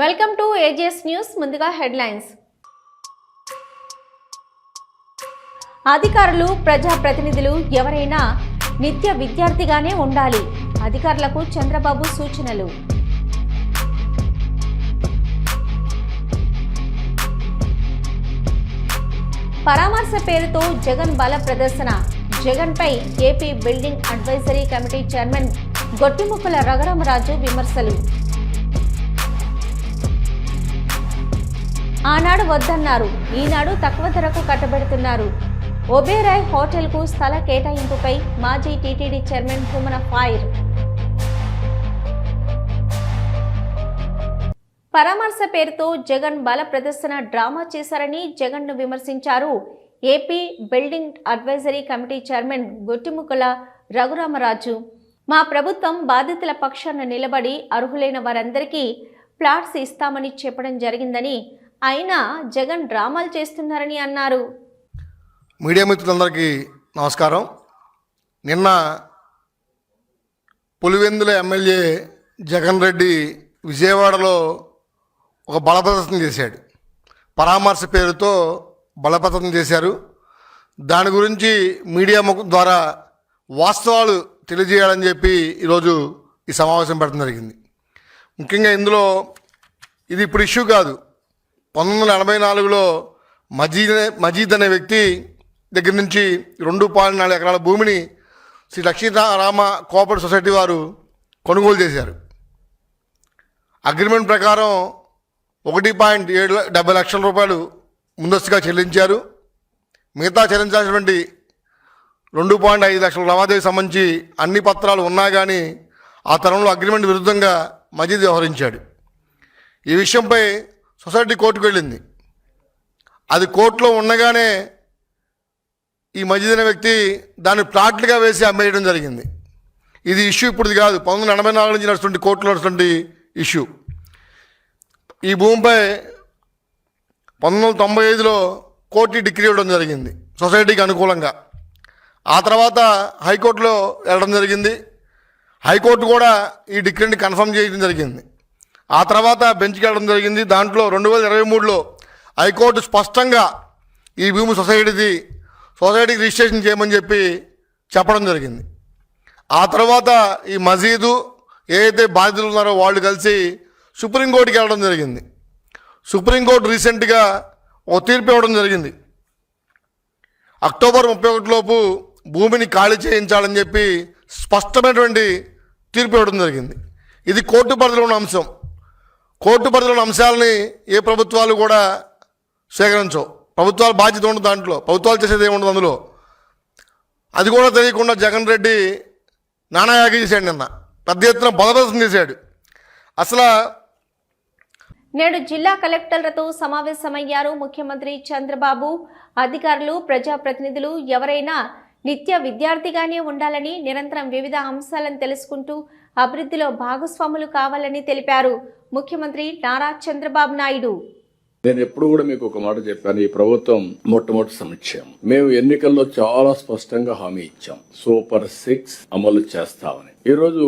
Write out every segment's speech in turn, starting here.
Welcome to AGS news. ముందుగా headlines. అధికారులు ప్రజాప్రతినిధులు ఎవరైనా నిత్య విద్యార్థిగానే ఉండాలి. అధికారులకు చంద్రబాబు సూచనలు. పరామర్శ పేరుతో జగన్ బల ప్రదర్శన. జగన్పై AP building advisory committee chairman Gottimukkala Raghuramaraju విమర్శలు. ఆనాడు వద్దన్నారు, ఈనాడు తక్కువ ధరకు కట్టబెడుతున్నారు. ఒబేరాయ్ హోటల్కు స్థల కేటాయింపుపై మాజీ టీటీడీ చైర్మన్ భూమన ఫైర్. పరామర్శ పేరుతో జగన్ బల ప్రదర్శన డ్రామా చేశారని జగన్ను విమర్శించారు AP building advisory committee chairman Gottimukkala Raghuramaraju. మా ప్రభుత్వం బాధితుల పక్షాన నిలబడి అర్హులైన వారందరికీ ప్లాట్స్ ఇస్తామని చెప్పడం జరిగిందని, అయినా జగన్ డ్రామాలు చేస్తున్నారని అన్నారు. మీడియా మిత్రులందరికీ నమస్కారం. నిన్న పులివెందుల ఎమ్మెల్యే జగన్ రెడ్డి విజయవాడలో ఒక బలప్రదర్శన చేశాడు. పరామర్శ పేరుతో బలప్రదర్శన చేశారు. దాని గురించి మీడియా ముఖం ద్వారా వాస్తవాలు తెలియజేయాలని చెప్పి ఈరోజు ఈ సమావేశం పెట్టడం జరిగింది. ముఖ్యంగా ఇందులో ఇది ఇప్పుడు ఇష్యూ కాదు. 1984లో మజీద్ అనే వ్యక్తి దగ్గర నుంచి 2.4 ఎకరాల భూమిని శ్రీ లక్ష్మీరామ కోఆపరేటివ్ సొసైటీ వారు కొనుగోలు చేశారు. అగ్రిమెంట్ ప్రకారం 1.70 లక్షల రూపాయలు ముందస్తుగా చెల్లించారు. మిగతా చెల్లించాల్సినటువంటి 2.5 లక్షల లావాదేవీకి సంబంధించి అన్ని పత్రాలు ఉన్నా కానీ ఆ తరంలో అగ్రిమెంట్ విరుద్ధంగా మజీద్ వ్యవహరించాడు. ఈ విషయంపై సొసైటీ కోర్టుకు వెళ్ళింది. అది కోర్టులో ఉండగానే ఈ మజీద్ అనే వ్యక్తి దాన్ని ప్లాట్లుగా వేసి అమ్మేయడం జరిగింది. ఇది ఇష్యూ ఇప్పుడుది కాదు, 1984 నుంచి నడుస్తున్న కోర్టులో నడుస్తున్న ఇష్యూ. ఈ భూమిపై 1995లో కోర్టు డిగ్రీ ఇవ్వడం జరిగింది సొసైటీకి అనుకూలంగా. ఆ తర్వాత హైకోర్టులో వెళ్ళడం జరిగింది. హైకోర్టు కూడా ఈ డిగ్రీని కన్ఫర్మ్ చేయడం జరిగింది. ఆ తర్వాత బెంచ్కి వెళ్ళడం జరిగింది. దాంట్లో 2023లో హైకోర్టు స్పష్టంగా ఈ భూమి సొసైటీకి రిజిస్ట్రేషన్ చేయమని చెప్పడం జరిగింది. ఆ తర్వాత ఈ మసీదు ఏదైతే బాధితులు ఉన్నారో వాళ్ళు కలిసి సుప్రీంకోర్టుకి వెళ్ళడం జరిగింది. సుప్రీంకోర్టు రీసెంట్గా ఓ తీర్పు ఇవ్వడం జరిగింది. అక్టోబర్ 31లోపు భూమిని ఖాళీ చేయించాలని చెప్పి స్పష్టమైనటువంటి తీర్పు ఇవ్వడం జరిగింది. ఇది కోర్టు పరిధిలో ఉన్న అంశం. కోర్టు పరిధిలో ఉన్న అంశాలని ఏ ప్రభుత్వాలు కూడా స్వీకరించవు. ప్రభుత్వాల బాధ్యత ఉండదు, దాంట్లో ప్రభుత్వాలు చేసేది ఏముండదు అందులో. అది కూడా తెలియకుండా జగన్ రెడ్డి నానాయాగి చేశాడు. నిన్న పెద్ద ఎత్తున బలప్రదర్శన చేశాడు. అసలు నేడు జిల్లా కలెక్టర్లతో సమావేశమయ్యారు ముఖ్యమంత్రి చంద్రబాబు. అధికారులు ప్రజాప్రతినిధులు ఎవరైనా నిత్య విద్యార్థిగానే ఉండాలని, నిరంతరం వివిధ అంశాలను తెలుసుకుంటూ అభివృద్ధిలో భాగస్వాములు కావాలని తెలిపారు ముఖ్యమంత్రి నారా చంద్రబాబు నాయుడు. నేను ఎప్పుడు కూడా మీకు ఒక మాట చెప్పాను, ఈ ప్రభుత్వం మొట్టమొదటి సంక్షేమం. మేము ఎన్నికల్లో చాలా స్పష్టంగా హామీ ఇచ్చాం, సూపర్ 6 అమలు చేస్తామని. ఈ రోజు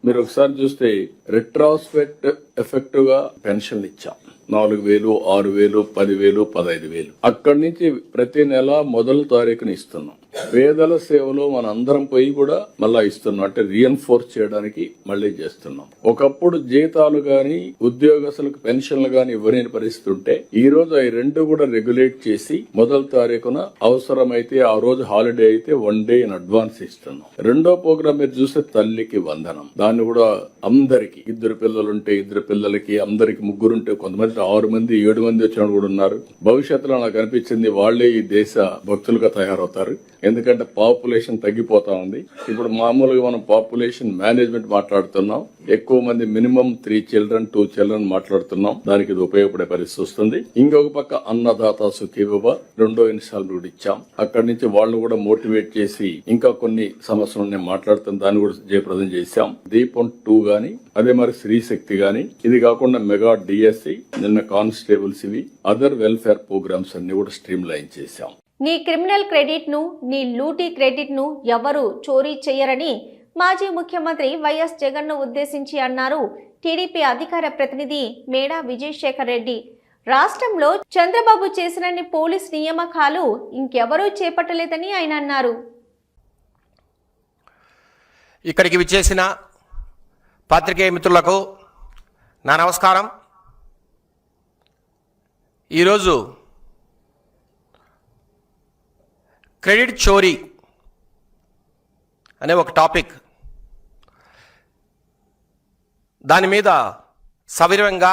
మీరు ఒకసారి చూస్తే రెట్రాస్పెక్ట్ ఎఫెక్టివ్ గా పెన్షన్లు ఇచ్చాం. 4,000, 6,000, 10,000, 15,000. అక్కడి నుంచి ప్రతి నెల మొదటి తారీఖున ఇస్తున్నాం. పేదల సేవలో మన అందరం పోయి కూడా మళ్ళా ఇస్తున్నాం. అంటే రీఎన్ఫోర్స్ చేయడానికి మళ్ళీ చేస్తున్నాం. ఒకప్పుడు జీతాలు గాని ఉద్యోగస్తులకు పెన్షన్లు గాని ఇవ్వలేని పరిస్థితి ఉంటే ఈ రోజు అవి రెండు కూడా రెగ్యులేట్ చేసి మొదటి తారీఖున అవసరమైతే ఆ రోజు హాలిడే అయితే 1 డే ఇన్ అడ్వాన్స్ ఇస్తున్నాం. రెండో ప్రోగ్రామ్ మీరు చూస్తే తల్లికి వందనం. దాన్ని కూడా అందరికి, 2 పిల్లలుంటే 2 పిల్లలకి, అందరికి 3 ఉంటే కొంతమంది 6 మంది 7 మంది వచ్చిన కూడా ఉన్నారు. భవిష్యత్తులో నాకు అనిపించింది వాళ్లే ఈ దేశ భక్తులుగా తయారవుతారు. ఎందుకంటే పాపులేషన్ తగ్గిపోతా ఉంది. ఇప్పుడు మామూలుగా మనం పాపులేషన్ మేనేజ్మెంట్ మాట్లాడుతున్నాం. ఎక్కువ మంది మినిమం 3 children 2 children మాట్లాడుతున్నాం. దానికి ఇది ఉపయోగపడే పరిస్థితి వస్తుంది. ఇంకొక పక్క అన్నదాత సుఖీభవ 2వ ఇన్స్టాల్మెంట్ కూడా ఇచ్చాం. అక్కడి నుంచి వాళ్ళు కూడా మోటివేట్ చేసి ఇంకా కొన్ని సమస్యలు నేను మాట్లాడుతాం, దాన్ని కూడా జయప్రదం చేశాం. దీపం 2 గాని, అదే మరి స్త్రీ శక్తి గాని, ఇది కాకుండా మెగా డిఎస్సి, నిన్న కానిస్టేబుల్స్, ఇవి అదర్ వెల్ఫేర్ ప్రోగ్రామ్స్ అన్ని కూడా స్ట్రీమ్ లైన్ చేశాం. నీ క్రిమినల్ క్రెడిట్ ను, నీ లూటీ క్రెడిట్ ను ఎవరు చోరీ చేయరని మాజీ ముఖ్యమంత్రి వైఎస్ జగన్ను ఉద్దేశించి అన్నారు టీడీపీ అధికార ప్రతినిధి మేడా విజయశేఖర్ రెడ్డి. రాష్ట్రంలో చంద్రబాబు చేసినన్ని పోలీస్ నియామకాలు ఇంకెవరూ చేపట్టలేదని ఆయన అన్నారు. ఇక్కడికి విచ్చేసిన పాత్రికేయ మిత్రులకు నా నమస్కారం. ఈరోజు క్రెడిట్ చోరీ అనే ఒక టాపిక్, దాని మీద సవివరంగా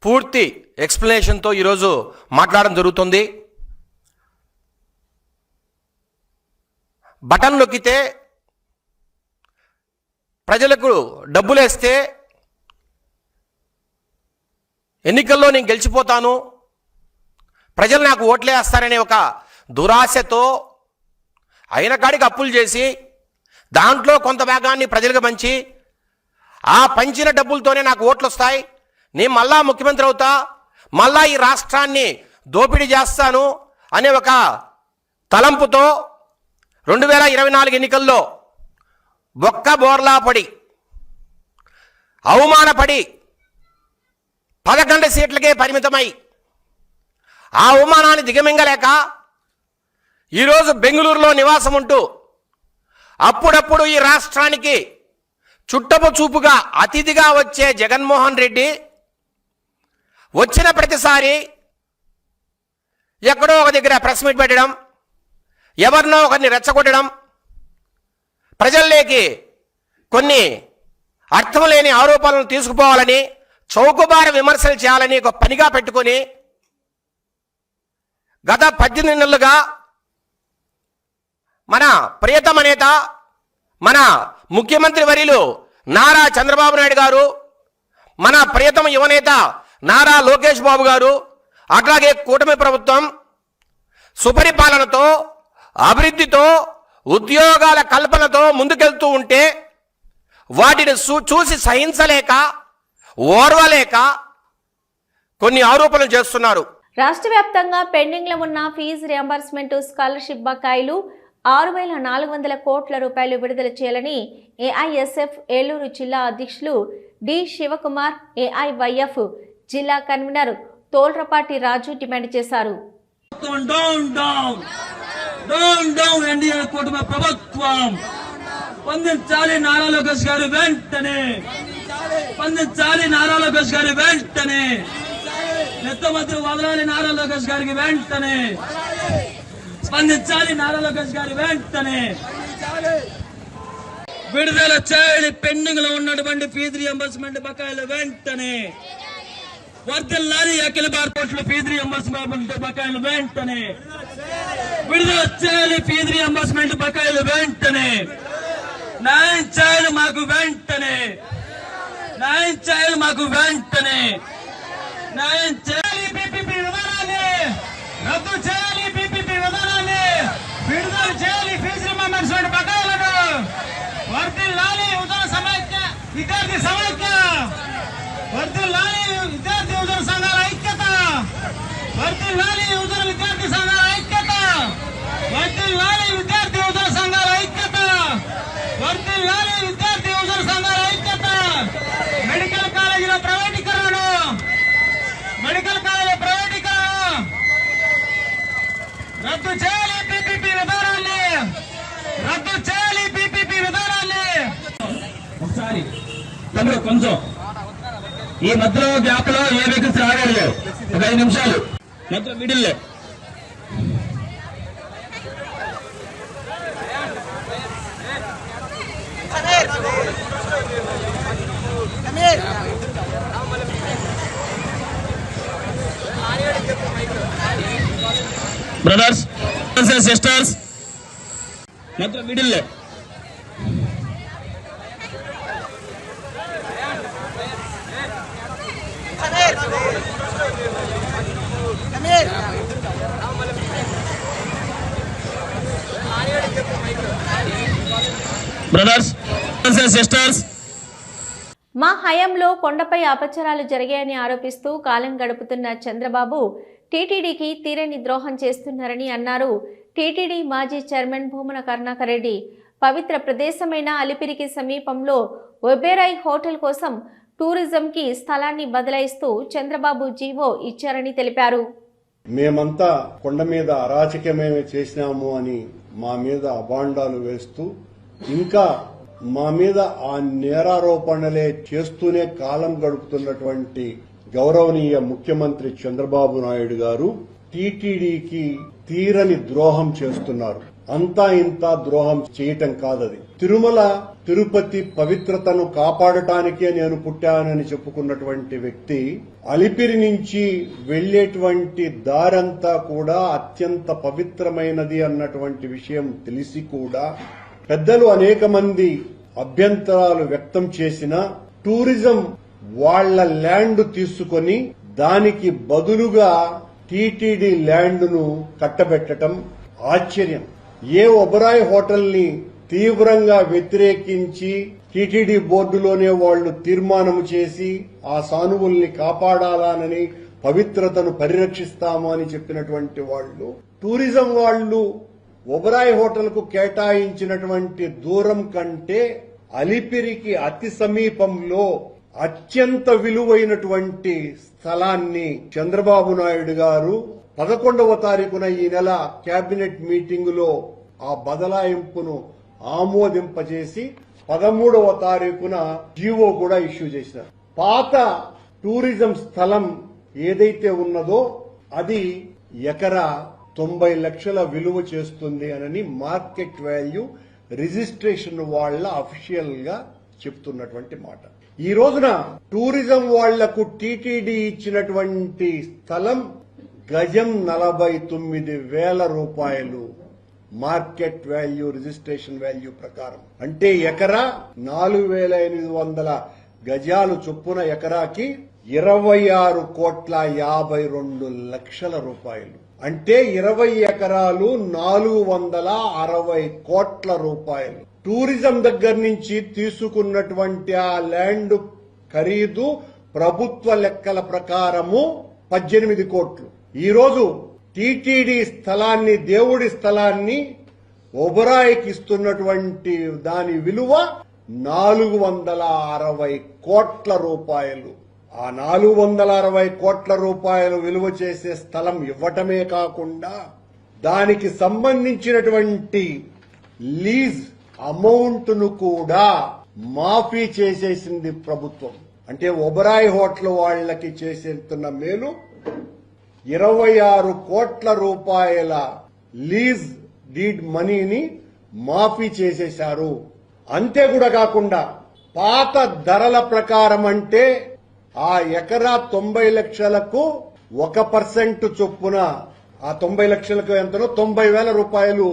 పూర్తి ఎక్స్ప్లెనేషన్తో ఈరోజు మాట్లాడడం జరుగుతుంది. బటన్ నొక్కితే ప్రజలకు డబ్బులు వేస్తే ఎన్నికల్లో నేను గెలిచిపోతాను, ప్రజలు నాకు ఓట్లే వేస్తారనే ఒక దురాశతో అయిన కాడికి అప్పులు చేసి దాంట్లో కొంత భాగాన్ని ప్రజలకు పంచి ఆ పంచిన డబ్బులతోనే నాకు ఓట్లు వస్తాయి, నేను మళ్ళా ముఖ్యమంత్రి అవుతా, మళ్ళా ఈ రాష్ట్రాన్ని దోపిడీ చేస్తాను అనే ఒక తలంపుతో 2024 ఎన్నికల్లో బొక్క బోర్లా పడి అవమానపడి 11 సీట్లకే పరిమితమై ఆ అవమానాన్ని దిగమింగలేక ఈరోజు బెంగళూరులో నివాసం ఉంటూ అప్పుడప్పుడు ఈ రాష్ట్రానికి చుట్టపు చూపుగా అతిథిగా వచ్చే జగన్మోహన్ రెడ్డి వచ్చిన ప్రతిసారి ఎక్కడో ఒక దగ్గర ప్రెస్ మీట్ పెట్టడం, ఎవరినో ఒకరిని రెచ్చగొట్టడం, ప్రజల్లోకి కొన్ని అర్థం లేని ఆరోపణలను తీసుకుపోవాలని చౌకబార విమర్శలు చేయాలని ఒక పనిగా పెట్టుకొని గత 18 నెలలుగా మన ప్రియతమ నేత మన ముఖ్యమంత్రి వర్యులు నారా చంద్రబాబు నాయుడు గారు, మన ప్రియతమ యువనేత నారా లోకేష్ బాబు గారు, అట్లాగే కూటమి ప్రభుత్వం సుపరిపాలనతో అభివృద్ధితో ఉద్యోగాల కల్పనతో ముందుకెళ్తూ ఉంటే వాటిని చూసి సహించలేక ఓర్వలేక కొన్ని ఆరోపణలు చేస్తున్నారు. రాష్ట్ర వ్యాప్తంగా పెండింగ్లో ఉన్న ఫీజు రియంబర్స్మెంట్, స్కాలర్షిప్ బకాయిలు 6,400 కోట్ల రూపాయలు విడుదల చేయాలని ఏఐఎస్ఎఫ్ ఏలూరు జిల్లా అధ్యక్షులు డి శివకుమార్, ఏఐవైఎఫ్ జిల్లా కన్వీనర్ తోల్రపాటి రాజు డిమాండ్ చేశారు. స్పందించాలి నారా లోకేష్ గారు వెంటనే, స్పందించాలి నారా లోకేష్ గారు వెంటనే, నెత్తమంత్రి వదలాలి నారా లోకేష్ గారికి వెంటనే, స్పందించాలి నారా లోకేష్ గారు వెంటనే, విడుదల చేయాలి పెండింగ్ లో ఉన్నటువంటి ఫీజు రియంబర్స్మెంట్ బకాయిలు వెంటనే, వర్ధిల్లాలి అఖిల భారత ఫీజు రియంబర్స్మెంట్ బకాయిలు వెంటనే, విడుదల చేయాలి ఫీజు రియంబర్స్మెంట్ బకాయిలు వెంటనే, న్యాయం చేయాలి మాకు వెంటనే, న్యాయం చేయాలి మాకు వెంటనే, న్యాయం చేయాలి. పీపీపీ విధానాన్ని రద్దు చేయాలి, పీపీపీ విధానాన్ని విడుదల చేయాలి, ఫీజు రియంబర్స్మెంట్ బకాయిలను వర్ధిల్లాలి ఉద్యోగ సమైక్య విద్యార్థి సమైక్య, వర్ధిల్లాలి విద్యార్థి ఉద్యోగ సంఘాల ఐక్యత, వర్ధిల్లాలి ఉద్యోగ విద్యార్థి సంఘాల ఐక్యత, వర్ధిల్లాలి విద్యార్థి ఉద్యోగ సంఘాల ఐక్యత, వర్ధిల్లాలి విద్యార్థి ఉద్యోగ సంఘాల ఐక్యత. మెడికల్ కాలేజీల ప్రైవేటీకరణ, మెడికల్ కాలేజీల ప్రైవేటీకరణ రద్దు చేయాలి, పీపీపీ విధానాన్ని రద్దు చేయాలి, పీపీపీ విధానాన్ని. ఒకసారి తమ్ముడు కొంచెం ఈ మధ్యలో గ్యాప్ లో ఏ వెహికల్స్ రాగలేదు, ఒక 5 నిమిషాలు మధ్య మిడిల్ బ్రదర్స్ అండ్ సిస్టర్స్ మధ్య మిడిల్ బ్రదర్స్ అండ్ సిస్టర్స్. మా హయాంలో కొండపై అపచారాలు జరిగాయని ఆరోపిస్తూ కాలం గడుపుతున్న చంద్రబాబు టీటీడీకి తీరని ద్రోహం చేస్తున్నారని అన్నారు. టీటీడీ మాజీ చైర్మన్ భూమన కరుణాకర్ రెడ్డి పవిత్ర ప్రదేశమైన అలిపిరికి సమీపంలో ఒబెరాయ్ హోటల్ కోసం టూరిజంకి స్థలాన్ని బదలాయిస్తూ చంద్రబాబు జీవో ఇచ్చారని తెలిపారు. మేమంతా కొండ మీద అరాచకమేమి చేసినాము అని మా మీద అభాండాలు వేస్తూ ఇంకా మా మీద ఆ నేరారోపణలే చేస్తూనే కాలం గడుపుతున్నటువంటి గౌరవనీయ ముఖ్యమంత్రి చంద్రబాబు నాయుడు గారు టీటీడీకి తీరని ద్రోహం చేస్తున్నారు. అంతా ఇంత ద్రోహం చేయటం కాదది. తిరుమల తిరుపతి పవిత్రతను కాపాడటానికే నేను పుట్టానని చెప్పుకున్నటువంటి వ్యక్తి అలిపిరి నుంచి వెళ్లేటువంటి దారంతా కూడా అత్యంత పవిత్రమైనది అన్నటువంటి విషయం తెలిసి కూడా పెద్దలు అనేక మంది అభ్యంతరాలు వ్యక్తం చేసిన టూరిజం వాళ్ల ల్యాండ్ తీసుకొని దానికి బదులుగా టీటీడీ ల్యాండ్ ను కట్టబెట్టడం ఆశ్చర్యం. ఏ ఒబెరాయ్ హోటల్ ని తీవ్రంగా వ్యతిరేకించి టీటీడీ బోర్డులోనే వాళ్లు తీర్మానం చేసి ఆ సానువుల్ని కాపాడాలని పవిత్రతను పరిరక్షిస్తాము అని చెప్పినటువంటి వాళ్లు టూరిజం వాళ్లు ఒబెరాయ్ హోటల్ కు కేటాయించినటువంటి దూరం కంటే అలిపిరికి అతి సమీపంలో అత్యంత విలువైనటువంటి స్థలాన్ని చంద్రబాబు నాయుడు గారు 11వ తారీఖున ఈ నెల కేబినెట్ మీటింగ్ లో ఆ బదలాయింపును ఆమోదింపజేసి 13వ తారీఖున జీవో కూడా ఇష్యూ చేశారు. పాత టూరిజం స్థలం ఏదైతే ఉన్నదో అది ఎకరా 90 లక్షల విలువ చేస్తుంది అని మార్కెట్ వాల్యూ రిజిస్ట్రేషన్ వాళ్ల అఫీషియల్ గా చెప్తున్నటువంటి మాట. ఈ రోజున టూరిజం వాళ్లకు టీటీడీ ఇచ్చినటువంటి స్థలం గజం 49,000 రూపాయలు మార్కెట్ వాల్యూ రిజిస్ట్రేషన్ వాల్యూ ప్రకారం. అంటే ఎకరా 4,800 గజాలు చొప్పున ఎకరాకి 26,52,00,000 రూపాయలు. అంటే 20 ఎకరాలు 460 కోట్ల రూపాయలు. టూరిజం దగ్గర నుంచి తీసుకున్నటువంటి ఆ ల్యాండ్ ఖరీదు ప్రభుత్వ లెక్కల ప్రకారము 18 కోట్లు. ఈ రోజు టీటీడీ స్థలాన్ని, దేవుడి స్థలాన్ని ఒబెరాయ్కి ఇస్తున్నటువంటి దాని విలువ 460 కోట్ల రూపాయలు. ఆ 460 కోట్ల రూపాయలు విలువ చేసే స్థలం ఇవ్వటమే కాకుండా దానికి సంబంధించినటువంటి లీజ్ అమౌంట్ ను కూడా మాఫీ చేసేసింది ప్రభుత్వం. అంటే ఒబెరాయ్ హోటల్ వాళ్లకి చేసేస్తున్న మేలు 26 కోట్ల రూపాయల లీజ్ డీడ్ మనీని మాఫీ చేసేశారు. అంతే కూడా కాకుండా పాత ధరల ప్రకారం అంటే ఆ ఎకరా 90 లక్షలకు 1% చొప్పున ఆ 90 లక్షలకు ఎంతనో 90,000 రూపాయలు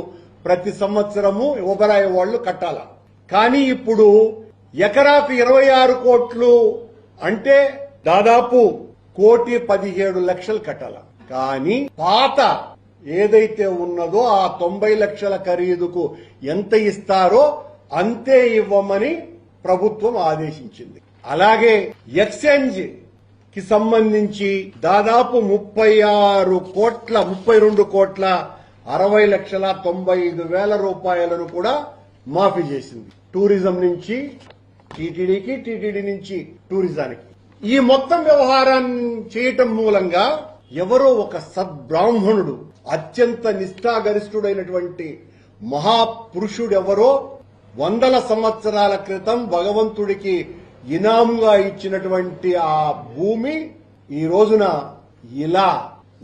ప్రతి సంవత్సరము ఒబెరాయ్ వాళ్లు కట్టాల. కానీ ఇప్పుడు ఎకరాకు 26 కోట్లు అంటే దాదాపు 1,17,00,000 కట్టాల. కానీ పాత ఏదైతే ఉన్నదో ఆ 90 లక్షల ఖరీదుకు ఎంత ఇస్తారో అంతే ఇవ్వమని ప్రభుత్వం ఆదేశించింది. అలాగే ఎక్స్చేంజ్ కి సంబంధించి దాదాపు 32,60,95,00,000 రూపాయలను కూడా మాఫీ చేసింది. టూరిజం నుంచి టీటీడీకి, టీటీడీ నుంచి టూరిజానికి. ఈ మొత్తం వ్యవహారాన్ని చేయటం మూలంగా ఎవరో ఒక సద్బ్రాహ్మణుడు, అత్యంత నిష్ఠాగరిష్ఠుడైనటువంటి మహాపురుషుడెవరో 100 సంవత్సరాల క్రితం భగవంతుడికి ఇనాముగా ఇచ్చినటువంటి ఆ భూమి ఈ రోజున ఇలా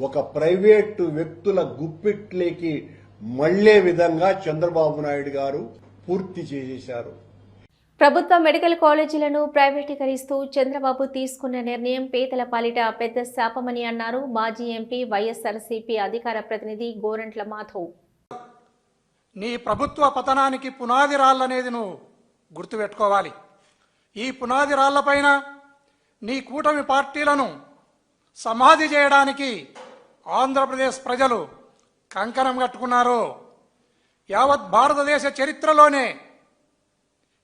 ఒక ప్రైవేటు వ్యక్తుల గుప్పిట్లేకి మళ్లే విధంగా చంద్రబాబు నాయుడు గారు పూర్తి చేసేశారు. ప్రభుత్వ మెడికల్ కాలేజీలను ప్రైవేటీకరిస్తూ చంద్రబాబు తీసుకున్న నిర్ణయం పేదల పాలిట పెద్ద శాపమని అన్నారు మాజీ ఎంపీ వైఎస్ఆర్సీపీ అధికార ప్రతినిధి గోరంట్ల మాధవ్. నీ ప్రభుత్వ పతనానికి పునాది రాళ్లనేది నువ్వు గుర్తుపెట్టుకోవాలి. ఈ పునాది రాళ్లపైన నీ కూటమి పార్టీలను సమాధి చేయడానికి ఆంధ్రప్రదేశ్ ప్రజలు కంకణం కట్టుకున్నారు. యావత్ భారతదేశ చరిత్రలోనే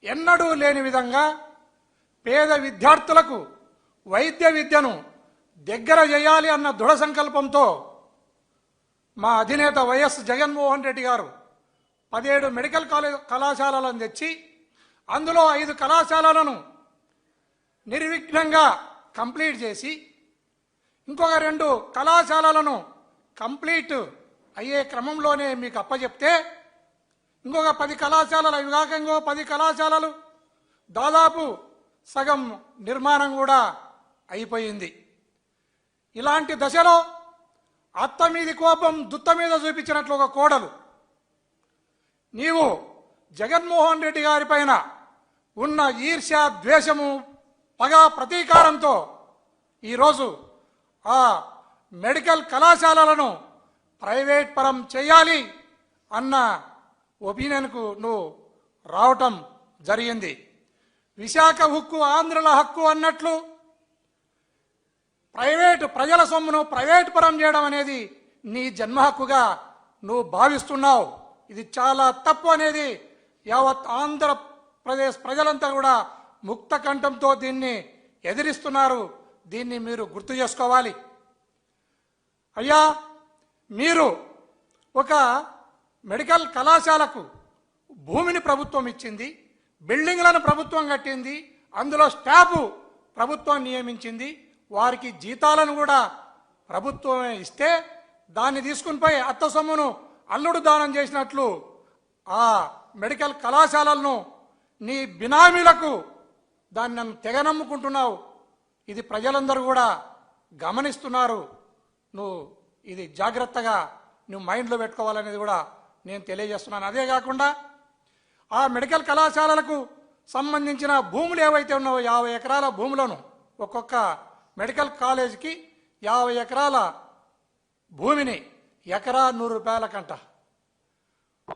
ఎన్నడూ లేని విధంగా పేద విద్యార్థులకు వైద్య విద్యను దగ్గర చేయాలి అన్న దృఢ సంకల్పంతో మా అధినేత వైఎస్ జగన్మోహన్ రెడ్డి గారు 17 మెడికల్ కళాశాలలను తెచ్చి అందులో 5 కళాశాలలను నిర్విఘ్నంగా కంప్లీట్ చేసి ఇంకొక 2 కళాశాలలను కంప్లీట్ అయ్యే క్రమంలోనే మీకు అప్పచెప్తే ఇంకొక 10 కళాశాలలు అవి కాక ఇంకో 10 కళాశాలలు దాదాపు సగం నిర్మాణం కూడా అయిపోయింది. ఇలాంటి దశలో అత్త మీది కోపం దుత్త మీద చూపించినట్లు ఒక కోడలు నీవు జగన్మోహన్ రెడ్డి గారి పైన ఉన్న ఈర్ష్య, ద్వేషము, పగ, ప్రతీకారంతో ఈరోజు ఆ మెడికల్ కళాశాలలను ప్రైవేట్ పరం చేయాలి అన్న ఒపీనియన్కు నువ్వు రావటం జరిగింది. విశాఖ హక్కు ఆంధ్రుల హక్కు అన్నట్లు ప్రజల సొమ్మును ప్రైవేట్ పరం చేయడం అనేది నీ జన్మ హక్కుగా నువ్వు భావిస్తున్నావు. ఇది చాలా తప్పు అనేది యావత్ ఆంధ్రప్రదేశ్ ప్రజలంతా కూడా ముక్త కంఠంతో దీన్ని ఎదిరిస్తున్నారు. దీన్ని మీరు గుర్తు చేసుకోవాలి. అయ్యా, మీరు ఒక మెడికల్ కళాశాలకు భూమిని ప్రభుత్వం ఇచ్చింది, బిల్డింగ్లను ప్రభుత్వం కట్టింది, అందులో స్టాఫ్ ప్రభుత్వం నియమించింది, వారికి జీతాలను కూడా ప్రభుత్వమే ఇస్తే దాన్ని తీసుకుని పోయి అత్త సొమ్మును అల్లుడు దానం చేసినట్లు ఆ మెడికల్ కళాశాలలను నీ బినామీలకు దాన్ని నన్ను తెగనమ్ముకుంటున్నావు. ఇది ప్రజలందరూ కూడా గమనిస్తున్నారు. నువ్వు ఇది జాగ్రత్తగా నువ్వు మైండ్లో పెట్టుకోవాలనేది కూడా నేను తెలియజేస్తున్నాను. అదే కాకుండా ఆ మెడికల్ కళాశాలలకు సంబంధించిన భూములు ఏవైతే ఉన్నావో 50 ఎకరాల భూములను ఒక్కొక్క మెడికల్ కాలేజీకి 50 ఎకరాల భూమిని ఎకరా 100 రూపాయలకంట.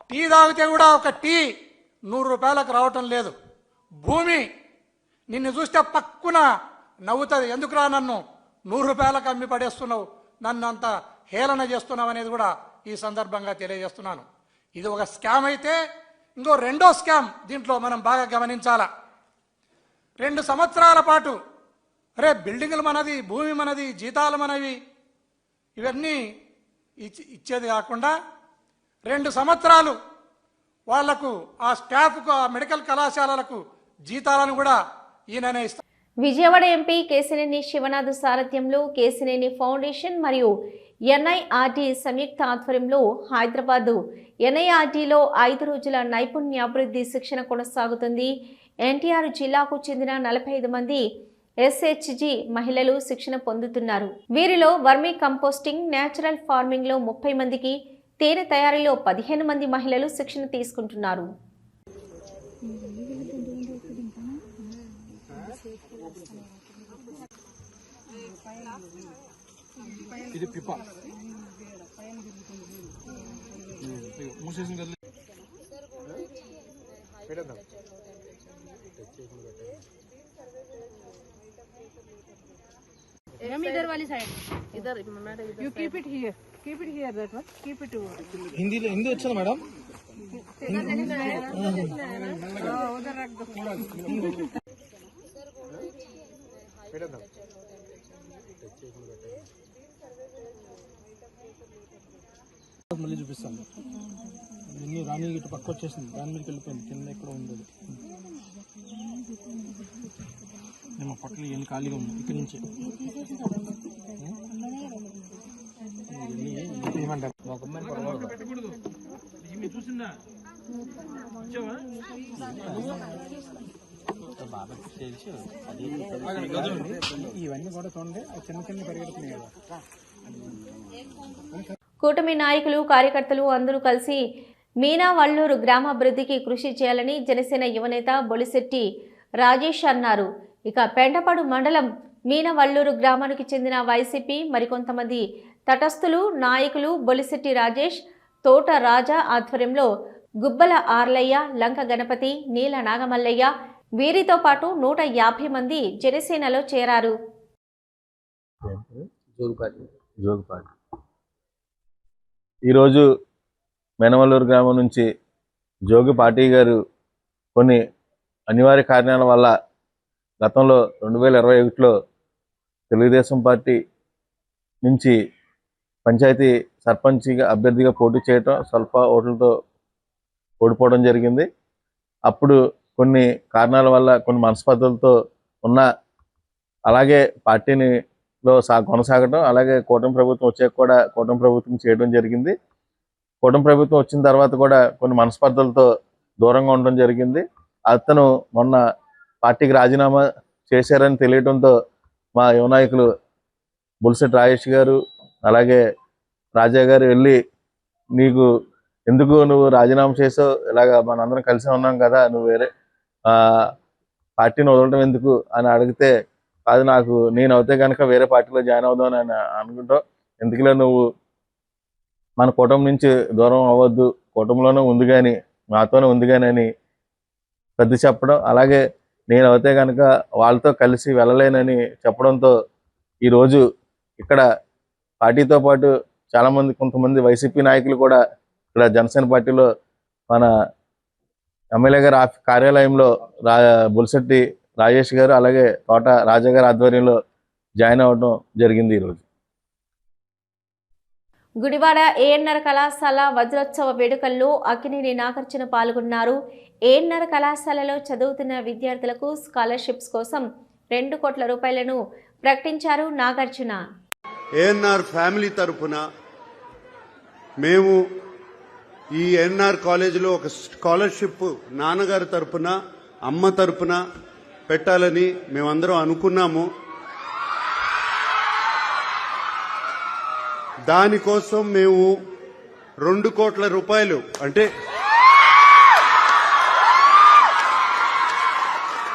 టీ తాగితే కూడా ఒక టీ 100 రూపాయలకు రావటం లేదు. భూమి నిన్ను చూస్తే పక్కున నవ్వుతుంది. ఎందుకురా నన్ను 100 రూపాయలకు అమ్మి పడేస్తున్నావు, నన్ను అంత హేళన చేస్తున్నావు అనేది కూడా ఈ సందర్భంగా తెలియజేస్తున్నాను. ఇది ఒక స్కామ్ అయితే ఇంకో రెండో స్కామ్ దీంట్లో మనం బాగా గమనించాలా. 2 సంవత్సరాల పాటు బిల్డింగులు మనది, భూమి మనది, జీతాలు మనవి, ఇవన్నీ ఇచ్చేది కాకుండా 2 సంవత్సరాలు వాళ్లకు ఆ స్టాఫ్కు ఆ మెడికల్ కళాశాలలకు జీతాలను కూడా ఈయననే ఇస్తారు. విజయవాడ ఎంపీ కేశినేని శివనాథ్ సారథ్యంలో కేశినేని ఫౌండేషన్ మరియు ఎన్ఐఆర్టీ సంయుక్త ఆధ్వర్యంలో హైదరాబాద్ ఎన్ఐఆర్టీలో 5 రోజుల నైపుణ్యాభివృద్ధి శిక్షణ కొనసాగుతుంది. ఎన్టీఆర్ జిల్లాకు చెందిన 45 మంది ఎస్హెచ్జి మహిళలు శిక్షణ పొందుతున్నారు. వీరిలో వర్మీ కంపోస్టింగ్, నేచురల్ ఫార్మింగ్ లో 30 మందికి, తేనె తయారీలో 15 మంది మహిళలు శిక్షణ తీసుకుంటున్నారు. इधर वाली साइड इधर you keep it here that one keep it Hindi अच्छा मैडम उधर रख दो మళ్ళీ చూపిస్తాను. ఇన్ని రాణి ఇటు పక్క వచ్చేసింది, దాని మీదకి వెళ్ళిపోయింది, కింద ఎక్కడ ఉండదు. మేము పక్కన ఎన్ని ఖాళీగా ఉంది ఇక్కడి నుంచి ఏమంటారు చూసిందా ఇవన్నీ కూడా చూడండి, చిన్న చిన్న పరిగెడుతున్నాయి కదా. కూటమి నాయకులు, కార్యకర్తలు అందరూ కలిసి మీనా వల్లూరు గ్రామాభివృద్ధికి కృషి చేయాలని జనసేన యువనేత బొలిశెట్టి రాజేష్ అన్నారు. ఇక పెంటపాడు మండలం మీనా వల్లూరు గ్రామానికి చెందిన వైసీపీ మరికొంతమంది తటస్థులు నాయకులు బొలిశెట్టి రాజేష్, తోట రాజా ఆధ్వర్యంలో గుబ్బల ఆర్లయ్య, లంక గణపతి, నీల నాగమల్లయ్య వీరితో పాటు 150 మంది జనసేనలో చేరారు. ఈరోజు మెనవల్లూరు గ్రామం నుంచి జోగి పార్టీ గారు కొన్ని అనివార్య కారణాల వల్ల గతంలో 2021లో తెలుగుదేశం పార్టీ నుంచి పంచాయతీ సర్పంచ్గా అభ్యర్థిగా పోటీ చేయటం, స్వల్ప ఓట్లతో ఓడిపోవడం జరిగింది. అప్పుడు కొన్ని కారణాల వల్ల కొన్ని మనస్పర్ధలతో ఉన్న, అలాగే పార్టీనిలో కొనసాగడం, అలాగే కూటమి ప్రభుత్వం వచ్చాక కూడా కూటమి ప్రభుత్వం చేయడం జరిగింది. కూటమి ప్రభుత్వం వచ్చిన తర్వాత కూడా కొన్ని మనస్పర్ధలతో దూరంగా ఉండడం జరిగింది. అతను మొన్న పార్టీకి రాజీనామా చేశారని తెలియడంతో మా యువ నాయకులు బుల్సెట్ రాజేష్ గారు అలాగే రాజా గారు వెళ్ళి, నీకు ఎందుకు నువ్వు రాజీనామా చేసావు, ఇలాగ మనందరం కలిసి ఉన్నాం కదా, నువ్వు వేరే పార్టీని వదలడం ఎందుకు అని అడిగితే, కాదు నేను అవుతే కనుక వేరే పార్టీలో జాయిన్ అవుదాం అని అనుకుంటావు, ఎందుకులే నువ్వు మన కూటమి నుంచి దూరం అవ్వద్దు, కూటమిలోనే ఉంది కానీ మాతోనే ఉంది కానీ అని పెద్ద చెప్పడం, అలాగే నేను అయితే కనుక వాళ్ళతో కలిసి వెళ్ళలేనని చెప్పడంతో ఈరోజు ఇక్కడ పార్టీతో పాటు చాలామంది కొంతమంది వైసీపీ నాయకులు కూడా ఇక్కడ జనసేన పార్టీలో మన ఎమ్మెల్యే గారి కార్యాలయంలో బుల్సెట్టి రాజేష్ గారు అలాగే తోట రాజా గారి ఆధ్వర్యంలో జాయిన్ అవ్వడం జరిగింది. ఈరోజు గుడివాడ ఏఎన్ఆర్ కళాశాల వజ్రోత్సవ వేడుకల్లో అక్కినేని నాగార్జున పాల్గొన్నారు. ఏఎన్ఆర్ కళాశాలలో చదువుతున్న విద్యార్థులకు స్కాలర్షిప్స్ కోసం 2 కోట్ల రూపాయలను ప్రకటించారు నాగార్జున. ఏఎన్ఆర్ ఫ్యామిలీ తరఫున మేము ఈ ఏఎన్ఆర్ కాలేజీలో ఒక స్కాలర్షిప్ నాన్నగారి తరఫున అమ్మ తరఫున పెట్టాలని మేమందరం అనుకున్నాము. దానికోసం మేము 2 కోట్ల రూపాయలు అంటే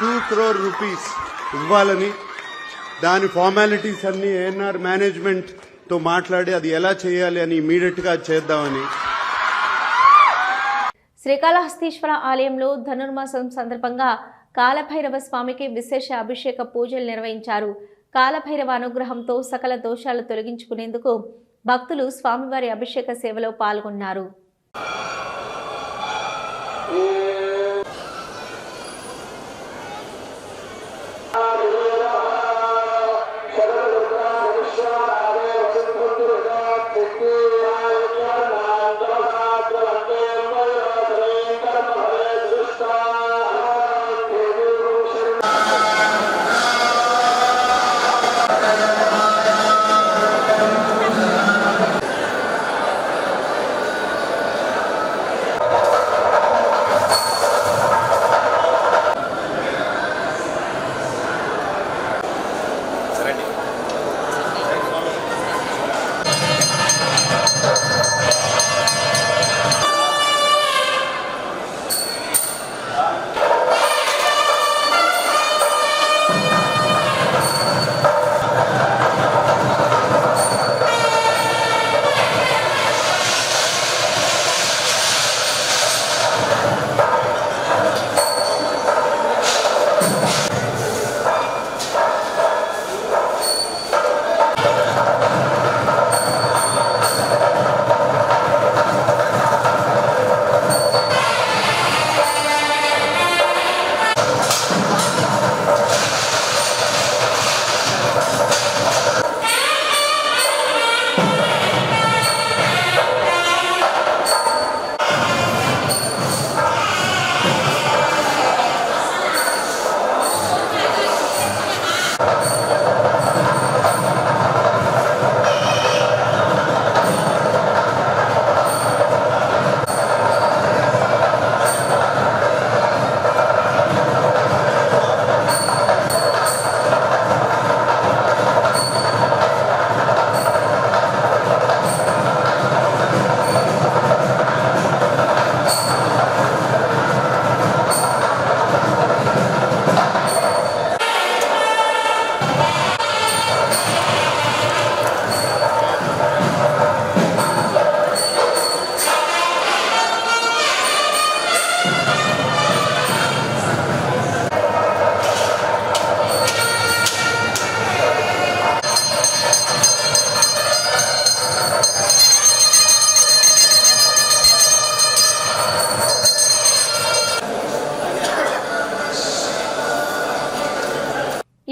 2 crore rupees ఇవ్వాలని, దాని ఫార్మాలిటీస్ అన్ని ఏఎన్ఆర్ మేనేజ్మెంట్ తో మాట్లాడి అది ఎలా చేయాలి అని ఇమీడియట్ గా చేద్దామని. శ్రీకాళహస్తీశ్వర ఆలయంలో ధనుర్మాసం సందర్భంగా కాలభైరవ స్వామికి విశేష అభిషేక పూజలు నిర్వహించారు. కాలభైరవ అనుగ్రహంతో సకల దోషాలు తొలగించుకునేందుకు భక్తులు స్వామివారి అభిషేక సేవలో పాల్గొన్నారు.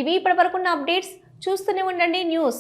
ఇవి ఇప్పటివరకున్న అప్డేట్స్. చూస్తూనే ఉండండి న్యూస్.